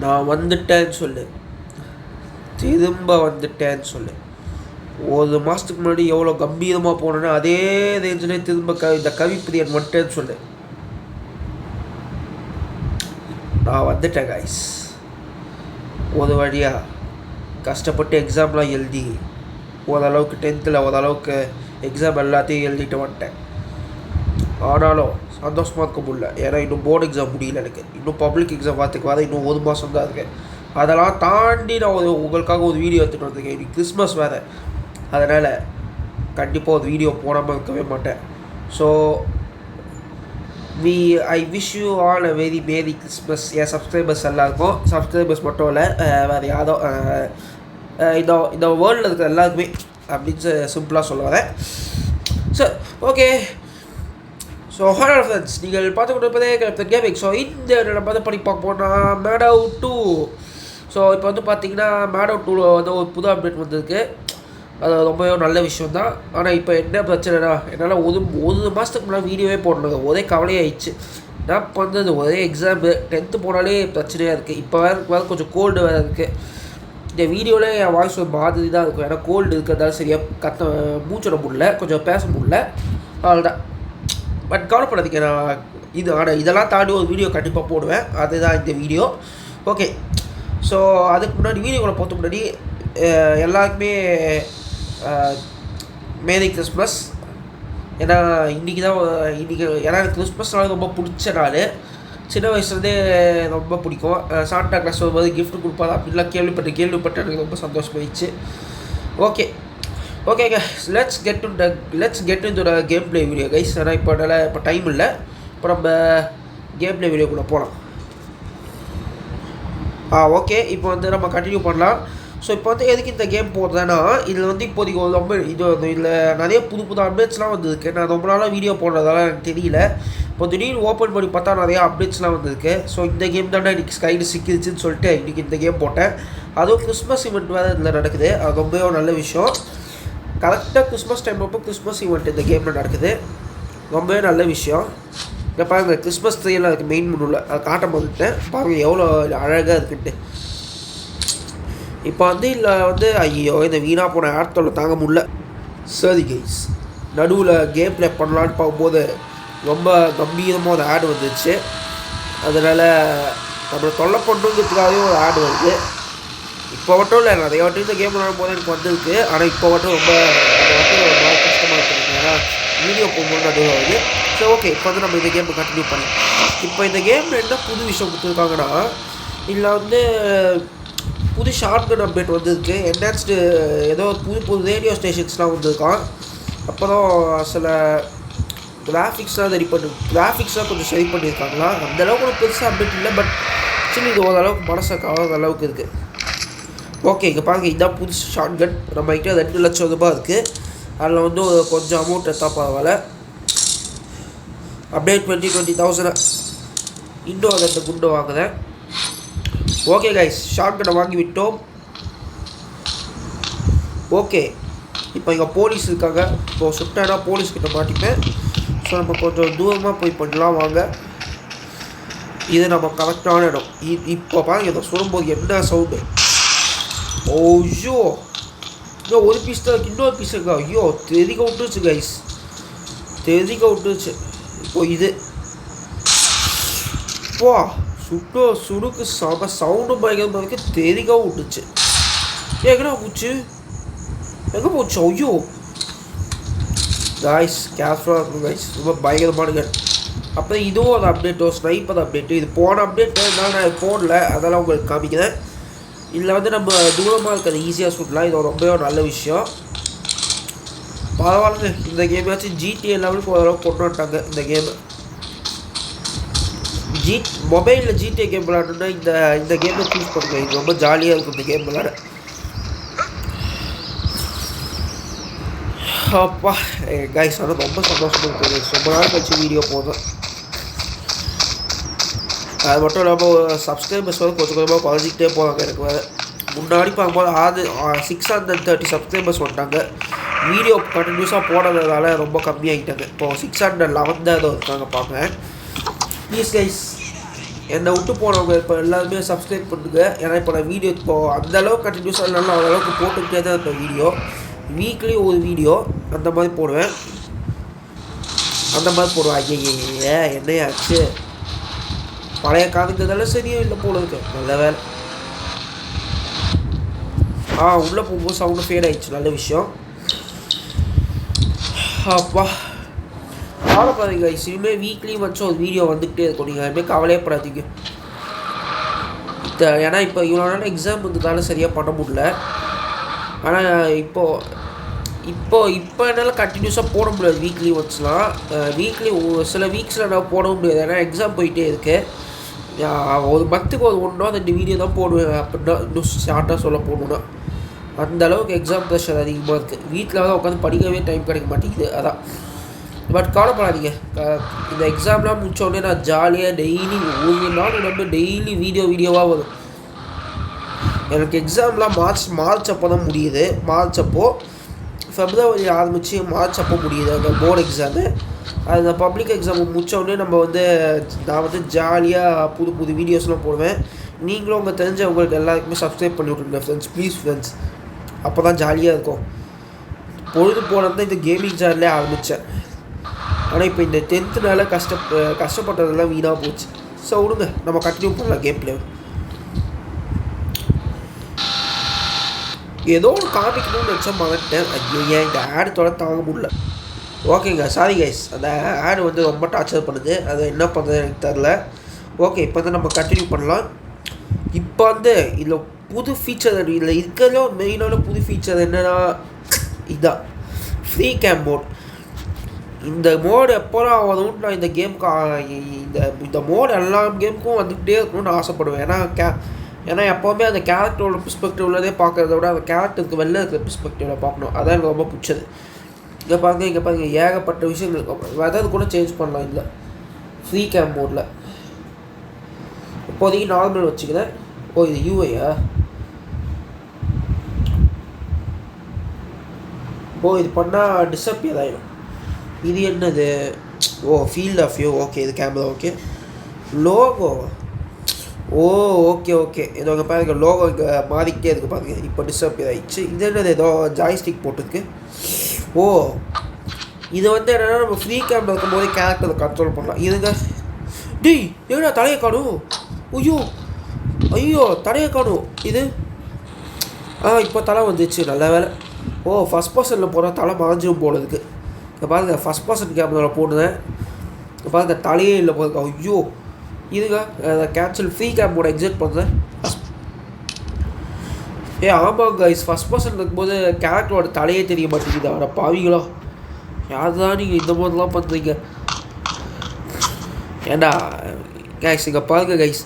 நான் வந்துட்டேன்னு சொல்லு, திரும்ப வந்துட்டேன்னு சொல்லு. ஒரு மாதத்துக்கு முன்னாடி எவ்வளோ கம்பீரமாக போனேன்னா அதே ரேஞ்சிலே திரும்ப இந்த கவிப்பிரியன் வந்துட்டேன்னு சொல்லு. நான் வந்துட்டேன் கைஸ். ஒரு வழியாக கஷ்டப்பட்டு எக்ஸாம்லாம் எழுதி ஓரளவுக்கு 10th ஓரளவுக்கு எக்ஸாம் எல்லாத்தையும் எழுதிட்டு வந்துட்டேன். ஆனாலும் சந்தோஷமாக இருக்க முடியல. ஏன்னா இன்னும் போர்டு எக்ஸாம் முடியல எனக்கு. இன்னும் பப்ளிக் எக்ஸாம் பார்த்துக்கு வர இன்னும் 1 மாதம் தான் இருக்கேன். அதெல்லாம் தாண்டி நான் உங்களுக்காக ஒரு வீடியோ எடுத்துகிட்டு வந்திருக்கேன். இன்னைக்கு கிறிஸ்மஸ் வேறு, அதனால் கண்டிப்பாக ஒரு வீடியோ போடாமல் இருக்கவே மாட்டேன். So I wish you all a very merry Christmas. N subscribers எல்லாருக்கும், சப்ஸ்கிரைபர்ஸ் மட்டும் இல்லை, வேறு யாரோ இந்த வேர்ல்டில் இருக்கிற எல்லாருக்குமே அப்படின்னு சிம்பிளாக சொல்ல வரேன். Sir okay. So hello friends, நீங்கள் பார்த்து கொண்டு இருப்பதே கேப்டன் கேமிங். ஸோ இந்த நம்ம வந்து படி பார்க்க போனால் மேடோ 2. ஸோ இப்போ வந்து பார்த்தீங்கன்னா மேடோ 2 வந்து ஒரு புது அப்டேட் வந்திருக்கு. அது ரொம்பவே நல்ல விஷயம் தான். ஆனால் இப்போ என்ன பிரச்சனைனா, என்னால் ஒரு மாதத்துக்கு முன்னாடி வீடியோவே போடணுங்க. ஒரே கவலையாகிடுச்சு. நான் பண்ணுறது ஒரே எக்ஸாமு. 10th போனாலே பிரச்சனையாக இருக்குது. இப்போ வேறு கொஞ்சம் கோல்டு வேறு இருக்குது. இந்த வீடியோவில் என் வாய்ஸ் ஒரு மாதிரி தான் இருக்கும். ஏன்னா கோல்டு இருக்கிறதால சரியாக மூச்சிட முடியல, கொஞ்சம் பேச முடியல, அவ்வளோதான். பட் கவலைப்படாதீங்க, நான் ஆனால் இதெல்லாம் தாண்டி ஒரு வீடியோ கண்டிப்பாக போடுவேன். அதுதான் இந்த வீடியோ. ஓகே. ஸோ அதுக்கு முன்னாடி வீடியோவில் போகிறதுக்கு முன்னாடி எல்லாருக்குமே மேரி கிறிஸ்மஸ். ஏன்னா இன்றைக்கி ஏன்னா எனக்கு கிறிஸ்மஸ்னால ரொம்ப பிடிச்ச நாள். சின்ன வயசுலேருந்தே ரொம்ப பிடிக்கும். சாண்டா கிளாஸ் வரும்போது கிஃப்ட் கொடுப்பாரு அப்படின்லாம் கேள்விப்பட்டு எனக்கு ரொம்ப சந்தோஷமாயிடுச்சு. ஓகேங்க, let's get into the game play video guys. ஆனால் இப்போ டைம் இல்லை. இப்போ நம்ம கேம் பிளே வீடியோக்குள்ளே போகலாம். ஓகே, இப்போ வந்து நம்ம கண்டினியூ பண்ணலாம். ஸோ இப்போ வந்து எதுக்கு இந்த கேம் போடுறேன்னா, இதில் வந்து இப்போதைக்கு ரொம்ப இதில் நிறைய புது அப்டேட்ஸ்லாம் வந்துருக்கு. நான் ரொம்ப நாளாக வீடியோ போடுறதால எனக்கு தெரியல. இப்போ திடீர்னு ஓப்பன் பண்ணி பார்த்தா நிறையா அப்டேட்ஸ்லாம் வந்திருக்கு. ஸோ இந்த கேம் தானே இன்றைக்கி ஸ்கைடு சிக்கிடுச்சுன்னு சொல்லிட்டு இன்றைக்கி இந்த கேம் போட்டேன். அதுவும் கிறிஸ்மஸ் ஈவெண்ட் வேறு இதில் நடக்குது. அது ரொம்பவே நல்ல விஷயம். கரெக்டாக கிறிஸ்மஸ் டைம் அப்போ கிறிஸ்மஸ் ஈவெண்ட் இந்த கேமில் நடக்குது. ரொம்பவே நல்ல விஷயம். இங்கே பாருங்கள், கிறிஸ்மஸ் ட்ரீயெல்லாம் இருக்குது மெயின் மெனுவில். அதை காட்ட போட்டுட்டேன். பாருங்கள் எவ்வளோ அழகாக இருக்குன்ட்டு. இப்போ வந்து இதில் வந்து ஐயோ இந்த வீணாக போன ஆட்களை தாங்க முடியல. சரி கைஸ், நடுவில் கேம் ப்ளே பண்ணலான்னு பார்க்கும்போது ரொம்ப கம்பீரமாக ஒரு ஆடு வந்துச்சு. அதனால் நம்மளை தொல்லை பண்ணுறதுக்காகவே ஒரு ஆடு வருது. இப்போ மட்டும் இல்லை, நிறைய வாட்டி இந்த கேம் விளாடும் போது எனக்கு வந்திருக்கு. ஆனால் இப்போ மட்டும் ரொம்ப கஷ்டமாக இருக்குது. ஏன்னா வீடியோ போகும்போது நடுவில் வருது. ஸோ ஓகே, இப்போ வந்து நம்ம இந்த கேமை கண்டினியூ பண்ணலாம். இப்போ இந்த கேமில் என்ன புது விஷயம் கொடுத்துருக்காங்கன்னா, இதில் வந்து புது ஷார்ட்கன் அப்டேட் வந்திருக்கு. என்ஹான்ஸ்டு ஏதோ புது ரேடியோ ஸ்டேஷன்ஸ்லாம் வந்திருக்கான். அப்புறம் சில கிராஃபிக்ஸ்லாம் கிராஃபிக்ஸ்லாம் கொஞ்சம் சரி பண்ணியிருக்காங்களா. அந்தளவுக்கு ஒரு பெருசாக அப்டேட் இல்லை. பட் சரி, இது ஓரளவுக்கு மனசை கவர்ற அளவுக்கு இருக்குது. ஓகே, இங்கே பாருங்க, இதுதான் புது ஷார்ட்கன். நம்மகிட்ட 2 லட்சம் ரூபாய் இருக்குது. அதில் வந்து கொஞ்சம் அமௌண்ட் எடுத்தால் பரவாயில்ல. அப்டேட் 20,000. இன்னும் அதை 2 குண்டு வாங்குறேன். ஓகே கைஸ், ஷார்ட்கனை வாங்கி விட்டோம். ஓகே, இப்போ இங்கே போலீஸ் இருக்காங்க. இப்போது சுட்டேன்னா போலீஸ்கிட்ட மாட்டிப்பேன். ஸோ நம்ம கொஞ்சம் தூரமாக போய் பண்ணலாம் வாங்க. இது நம்ம கரெக்டான இடம். இப்போ பாருங்க, இதை சொல்லும்போது என்ன சவுண்டு. ஐயோ, இன்னும் ஒரு பீஸ் தான், இன்னொரு பீஸ் இருக்கா. ஐயோ, தெரிக்க விட்டுருச்சு கைஸ், தெரிக்க விட்டுருச்சு. இப்போ இது போ சுடுக்கு சவுண்டு பயங்கரமாக இருக்கு. தெரிக்க விட்டுச்சு. எங்கடா போச்சு, எங்கே போச்சு? ஐயோ கைஸ், கேர்ஃபுல்லாக இருக்கும் கைஸ். ரொம்ப பயங்கரமான கன். அப்புறம் இதுவும் ஒரு அப்டேட்டோ, ஸ்னைப்பர் அப்டேட்டு. இது போன அப்டேட்டு தான், நான் போடல, அதெல்லாம் உங்களுக்கு காமிக்கிறேன். இதில் வந்து நம்ம தூரமாக இருக்கிறது ஈஸியாக சுடலாம். இது ரொம்ப நல்ல விஷயம். பரவாயில்ல, இந்த கேமாச்சும் GTA லெவலுக்கு ஓரளவுக்கு கொண்டு வந்துட்டாங்க இந்த கேமு. மொபைலில் GTA கேம் விளாடணுன்னா இந்த கேமை சூஸ் பண்ணுங்க. இது ரொம்ப ஜாலியாக இருக்கும் இந்த கேம் விளாட. அப்பா கைஸ், ஆனால் ரொம்ப சந்தோஷமாக இருக்குது. ரொம்ப நாள் கழிச்சு வீடியோ போதும். அது மட்டும் இல்லாமல் சப்ஸ்கிரைபர்ஸ் வந்து கொஞ்சம் கொஞ்சமாக குறைஞ்சிக்கிட்டே போவாங்க. எனக்கு வேறு முன்னாடி பார்க்கும்போது 630 சப்ஸ்கிரைபர்ஸ் வந்துட்டாங்க. வீடியோ கண்டினியூஸாக போடுறதால ரொம்ப கம்மியாகிட்டாங்க. இப்போது 611 தான் ஏதோ இருக்காங்க. பார்ப்பேன் ப்ளீஸ் கைஸ், என்னை விட்டு போனவங்க இப்போ எல்லாருமே சப்ஸ்கிரைப் பண்ணுங்க. ஏன்னா இப்போ நான் வீடியோ இப்போது அந்தளவுக்கு கண்டினியூஸாக இல்லைன்னா அந்தளவுக்கு போட்டுக்கிட்டே தான் இப்போ வீடியோ வீக்லி ஒரு வீடியோ அந்த மாதிரி போடுவேன். ஐயே என்னையாச்சு பழைய காதுங்கிறதெல்லாம் சரியும் இல்லை போல இருக்கு. நல்ல வேலை. உள்ளே போகும்போது சவுண்டு ஃபேட் ஆகிடுச்சு. நல்ல விஷயம். அப்பா கவலைப்படாதீங்க. இனிமேல் வீக்லி வச்சு ஒரு வீடியோ வந்துக்கிட்டே இருக்கும். நீங்கள் அதுமாதிரி கவலையப்படாதீங்க. ஏன்னா இப்போ இவ்வளோ நாள் எக்ஸாம் வந்ததால சரியாக பண்ண முடியல. ஆனால் இப்போ என்னால் கண்டினியூஸாக போட முடியாது வீக்லி ஒன்ஸ்லாம். வீக்லி சில வீக்ஸில் நான் போட முடியாது. ஏன்னா எக்ஸாம் போயிட்டே இருக்கு. ஒரு மந்த்துக்கு ஒரு 1-2 வீடியோ தான் போடுவேன். அப்படின்னா இன்னும் ஷார்ட்டாக சொல்ல போகணுன்னா அந்தளவுக்கு எக்ஸாம் ப்ரெஷர் அதிகமாக இருக்குது. வீட்டில் தான் உட்காந்து படிக்கவே டைம் கிடைக்க மாட்டேங்குது. அதான். பட் கவலைப்படாதீங்க. இந்த எக்ஸாம்லாம் முடித்தோடனே நான் ஜாலியாக டெய்லி ஒரு நாள் நம்ம டெய்லி வீடியோவாக வரும். எனக்கு எக்ஸாம்லாம் மார்ச் அப்போ தான் முடியுது. மார்ச் அப்போது ஃபெப்ரவரி ஆரம்பித்து மார்ச் அப்போ முடியுது அந்த போர்டு எக்ஸாமு. அந்த பப்ளிக் எக்ஸாம் முடித்தோடனே நான் வந்து ஜாலியாக புது வீடியோஸ்லாம் போடுவேன். நீங்களும் உங்கள் தெரிஞ்சவங்களுக்கு எல்லாருக்குமே சப்ஸ்கிரைப் பண்ணி விட்ருங்க ஃப்ரெண்ட்ஸ். Please friends. அப்போ தான் ஜாலியாக இருக்கும். பொழுது போனது தான் இந்த கேமிங் சேனல்லே ஆரம்பித்தேன். ஆனால் இப்போ இந்த 10th கஷ்டப்பட்டதெல்லாம் வீணாக போச்சு. ஸோ விடுங்க, நம்ம கண்டினியூ பண்ணலாம் கேம் பிளே. ஏதோ ஒரு காமிக்கணும்னு வச்சா மறந்துட்டேன். ஐயோ இந்த ஆடு தொட தாங்க முடியல. ஓகேங்க, சாரி கைஸ். அந்த ஆடு வந்து ரொம்ப டார்ச்சர் பண்ணுது. அதை என்ன பண்ணுறது எனக்கு தெரில. ஓகே, இப்போ வந்து நம்ம கண்டினியூ பண்ணலாம். இப்போ வந்து இதில் புது ஃபீச்சர் இதில் இருக்கிறதுல ஒரு மெயினான புது ஃபீச்சர் என்னென்னா இதுதான் ஃப்ரீ கேம் மோட். இந்த மோடு எப்போலாம் வரும்னு நான் இந்த கேமுக்கு இந்த மோடு எல்லா கேமுக்கும் வந்துக்கிட்டே இருக்கணும்னு ஆசைப்படுவேன். ஏன்னா எப்போவுமே அந்த கேரக்டரோட பெர்ஸ்பெக்டிவ்லதே பார்க்குறத விட அந்த கேரக்டருக்கு வெளில இருக்கிற பெர்ஸ்பெக்டிவில் பார்க்கணும். அதான் எனக்கு ரொம்ப பிடிச்சது. இங்கே பாருங்க ஏகப்பட்ட விஷயங்கள் வெதர் கூட சேஞ்ச் பண்ணலாம் இல்லை ஃப்ரீ கேம் மோடில். இப்போதைக்கு நார்மல் வச்சுக்கிறேன். இது யூஐயா? இது பண்ணால் டிஸப்பியர் ஆகிடும். இது என்னது? Field of view. ஓகே, இது கேமரா. Okay, logo. ஓகே இது அங்கே பாருங்க, லோகோ இங்கே மாறிக்கிட்டே இருக்குது பாருங்க. இப்போ டிஸப்பியர் ஆகிடுச்சு. இது என்னது? ஏதோ ஜாய்ஸ்டிக் போட்டுருக்கு. இது வந்து என்னென்னா நம்ம ஃப்ரீ கேமில் இருக்கும்போது கேரக்டரை கண்ட்ரோல் பண்ணலாம். இதுங்க டேய் எங்கடா தலையை காணும்? ஐயோ தலையை காணும். இது இப்போ தலை வந்துச்சு. நல்ல வேலை. ஃபஸ்ட் பர்சனில் போகிற தலை மறைஞ்சிரும் போல இருக்குது. இப்போ பாருங்க, ஃபஸ்ட் பர்சன் கேமராவில் போடுறேன். இப்போ பாருங்க தலையே இல்லை போதுங்க. ஐயோ இதுங்க அதை கேன்சல். ஃப்ரீ கேமோட எக்ஸிட் பண்ணுறேன். ஆமாம் கைஸ், ஃபஸ்ட் பர்சன் இருக்கும்போது கேரக்டரோட தலையே தெரிய மாட்டேங்குது. அவரை பாவிங்களா, யார் தான் நீங்கள் இந்த மாதிரிலாம் பண்ணுறீங்க? ஏண்டா கைஸ், இங்கே பாருங்க கைஸ்,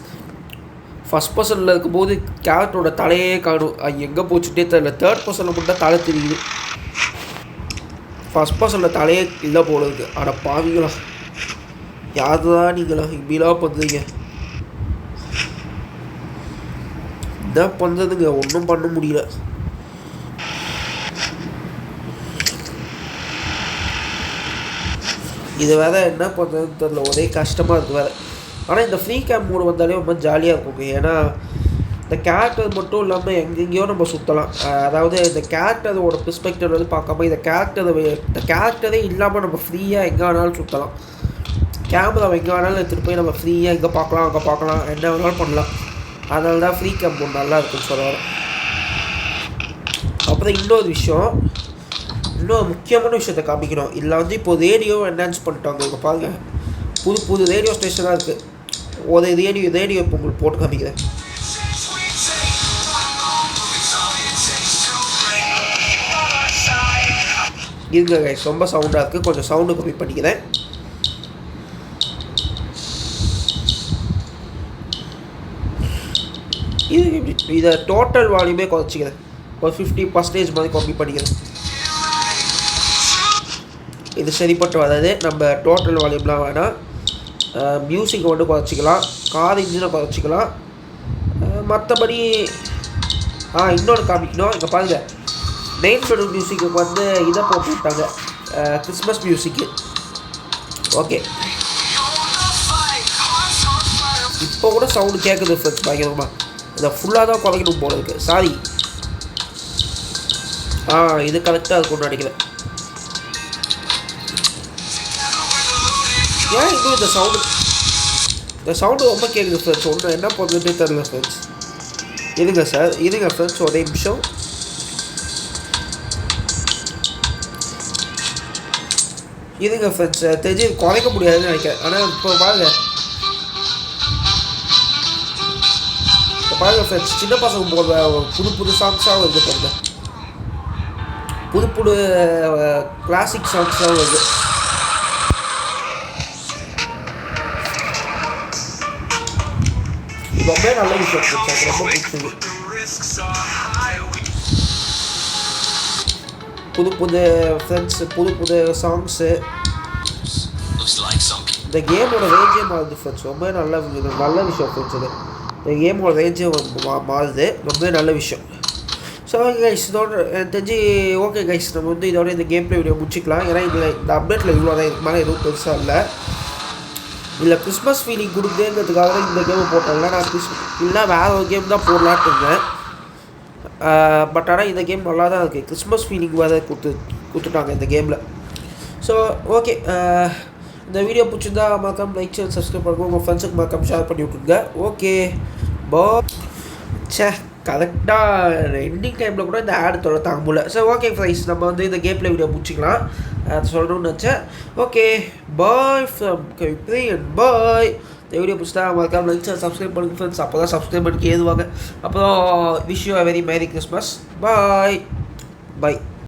ஃபஸ்ட் பர்சனில் இருக்கும்போது கேரக்டரோட தலையே காணும். எங்கே போச்சுட்டே தெரியல. தேர்ட் பர்சனில் மட்டும் தலை தெரியுது. ஃபஸ்ட் பர்சனில் தலையே இல்லை போல இருக்குது. ஆனால் பாவிங்களா, யார் தான் நீங்களா இப்படிலாம் பண்ணுறீங்க? என்ன பண்ணுறதுங்க, ஒன்றும் பண்ண முடியல. இது வேறு என்ன பண்ணுறதுன்னு தெரில. ஒரே கஷ்டமாக இருக்குது வேறு. ஆனால் இந்த ஃப்ரீ கேம் மோடு வந்தாலே ரொம்ப ஜாலியாக இருக்குங்க. ஏன்னா இந்த கேரக்டர் மட்டும் இல்லாமல் எங்கெங்கேயோ நம்ம சுற்றலாம். அதாவது இந்த கேரக்டரோட பெர்ஸ்பெக்டிவ் வந்து பார்க்காம இந்த கேரக்டரே இல்லாமல் நம்ம ஃப்ரீயாக எங்கே வேணாலும் சுற்றலாம். கேமராவை எங்கே வேணாலும் எடுத்துகிட்டு போய் நம்ம ஃப்ரீயாக இங்கே பார்க்கலாம், அங்கே பார்க்கலாம், என்ன வேணாலும் பண்ணலாம். அதனால தான் ஃப்ரீ கேம் மோட் நல்லா இருக்குன்னு சொல்லுவார். அப்புறம் இன்னொரு விஷயம், இன்னொரு முக்கியமான விஷயத்தை காமிக்கணும். இதில் வந்து இப்போ ரேடியோ என்ஹான்ஸ் பண்ணிட்டாங்க. இப்போ பாருங்கள், புது ரேடியோ ஸ்டேஷனாக இருக்குது. ஒரு ரேடியோ இப்போ உங்களுக்கு போட்டு காமிக்கிறேன். இருங்க கைஸ், ரொம்ப சவுண்டாக இருக்குது. கொஞ்சம் சவுண்டு கம்மி பண்ணிக்கிறேன். இதை டோட்டல் வால்யூமே குறைச்சிக்கிறேன். ஒரு 50% மாதிரி கம்மி பண்ணிக்கிறேன். இது சரிப்பட்டு வராது. நம்ம டோட்டல் வால்யூம்லாம் வேணாம். மியூசிக்கை மட்டும் குறைச்சிக்கலாம். கார் இன்ஜினை குறைச்சிக்கலாம். மற்றபடி இன்னொன்று காமிக்கணும். இங்கே பாருங்கள், மெயின் மெனு மியூசிக்கு வந்து இதை போட்டு விட்டாங்க, கிறிஸ்மஸ் மியூசிக்கு. ஓகே, இப்போ கூட சவுண்டு கேட்குது ஃப்ரெண்ட்ஸ் பயங்கரமாக. இதை ஃபுல்லாக தான் குறைக்கணும் போல இருக்குது. சாரி. இது கரெக்டாக இருக்கும்னு நினைக்கிறேன். ஏன் இன்னும் இந்த சவுண்டு ரொம்ப கேட்குது ஃப்ரெண்ட்ஸ். ஒன்றும் என்ன பண்ணுறதுனே தெரியல ஃப்ரெண்ட்ஸ். இருங்க ஃப்ரெண்ட்ஸ் ஒரே நிமிஷம். இதுங்க ஃப்ரெண்ட்ஸ் தெரிஞ்சு குறைக்க முடியாதுன்னு நினைக்கிறேன். ஆனால் இப்போ பாருங்க ஃப்ரெண்ட்ஸ், சின்ன பசங்க போடுற புது சாங்ஸாகவும் வருது பாருங்க. புது கிளாசிக் சாங்ஸாகவும் வருது. இது ரொம்ப நல்ல விஷயம் ஃப்ரெண்ட்ஸ். ரொம்ப பிடிச்சது. புது ஃப்ரெண்ட்ஸ், புது சாங்ஸு. இந்த கேமோட ரேஞ்சே மாறுது ஃப்ரெண்ட்ஸ். ரொம்ப நல்ல விஷயம் ஃப்ரெண்ட்ஸ். இது இந்த கேமோட ரேஞ்சே மாறுது. ரொம்ப நல்ல விஷயம். ஸோ கைஸ், இதோட எனக்கு தெரிஞ்சு ஓகே கைஸ், நம்ம வந்து இதோட இந்த கேம் ப்ளே வீடியோ முடிச்சிக்கலாம். ஏன்னா இந்த அப்டேட்டில் இவ்வளோ தான், இதுக்கு மேலே எதுவும் பெருசாக இல்லை கிறிஸ்மஸ் ஃபீலிங் கொடுக்குதுங்கிறதுக்காக தான் இந்த கேமை போட்டேன்ல. நான் இல்லைனா வேறு ஒரு கேம் தான் போடலான்ட்டு இருந்தேன். பட் ஆனால் இந்த கேம் நல்லா தான் இருக்குது. கிறிஸ்மஸ் ஃபீலிங் வேறு கொடுத்துட்டாங்க இந்த கேமில். ஸோ ஓகே, இந்த வீடியோ பிடிச்சிருந்தா மறக்காம லைக் சேனல் சப்ஸ்கிரைப் பண்ணுங்க. உங்கள் ஃப்ரெண்ட்ஸுக்கு மறக்காம ஷேர் பண்ணி விட்டுருங்க. ஓகே கரெக்டாக எண்டிங் டைமில் கூட இந்த ஆடு தாங்க முடியல. ஸோ ஓகே ஃப்ரைஸ், நம்ம வந்து இந்த கேம் ப்ளே வீடியோ முடிச்சிக்கலாம். அது சொல்லணும்னு நினச்சேன். ஓகே பாய் ஃப்ரம் கவிப்ரி அண்ட் பாய். இந்த வீடியோ பிடிச்சா மறக்காம லைக் சேனல் சப்ஸ்கிரைப் பண்ணுங்க ஃப்ரெண்ட்ஸ். அப்போ தான் சப்ஸ்கிரைப் பண்ணிக்கு ஏதுவாங்க. அப்புறம் wish you a very merry Christmas. Bye.